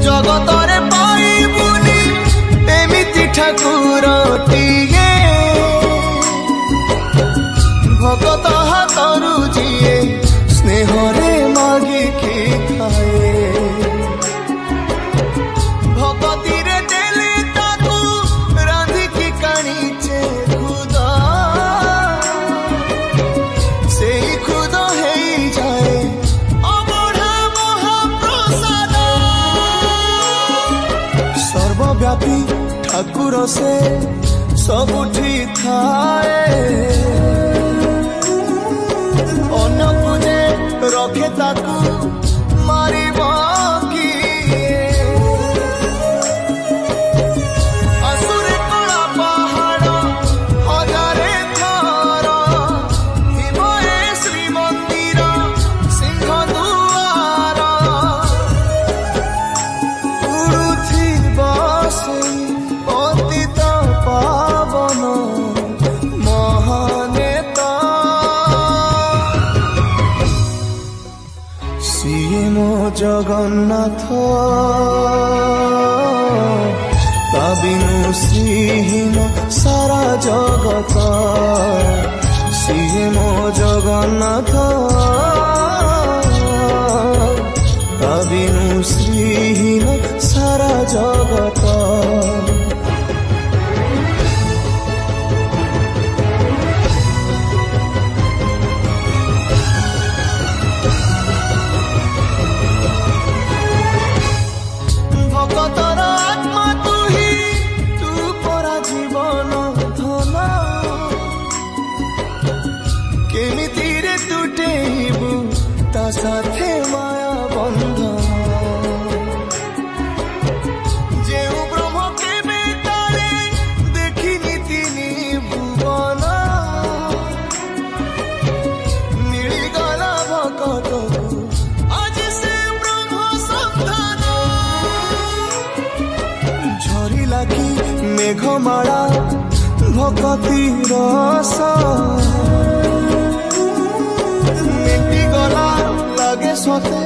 जगतरे पाइबुनी एमिति ठाकुरटिए भगत हाथरू जिए स्नेहरे मागिकी खाए भगती रे देले ताकू रांधिकी काणीचे खुद से खुद है जाए अबढ़ा महाप्रसाद सर्वव्यापी ठाकुर से सबुठी थाए अन्न पूजे रखे ताकू मारिब किए असुरे कला पहाड़ हजारे थर थिब ए श्रीमंदिर सिंह दुआर उड़ुथिब सेई पतित पावन महानेता सिए मो जगन्नाथ ता बिनु श्रीहीन सारा जगत सिए मो जगन्नाथ ता बिनु श्रीहीन सारा जगत भगतर आत्मा तू ही तू परा जीवन धन केमिति रे तुटेबु ता साथे माया बंधन जेउ ब्रह्म केबे तारे देखिनि तिनि भुवन मिलिगला भगतकु आज से ब्रह्म संधान झरिला कि मेघमाला भगती रस मेटी गला लगे सते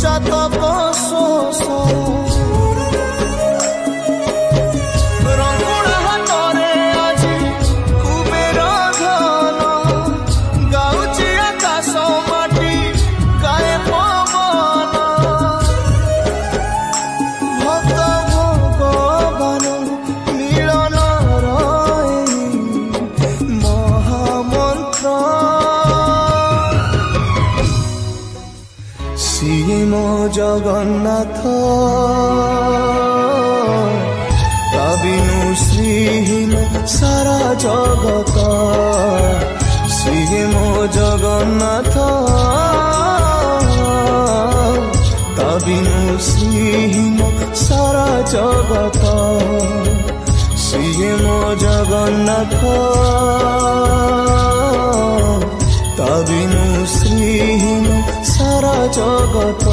चातक शोष रंगुणा हाथरे आजी कुबेर धन गाउची आकाश माटी गाए पवन भक्त भगवान मिलन महामंत्र सिए मो जगन्नाथ ता बिनु श्रीहीन सारा जगत सिए मो जगन्नाथ ता बिनु श्रीहीन सारा जगत सिए मो जगन्नाथ ता बिनु श्रीहीन सारा जगत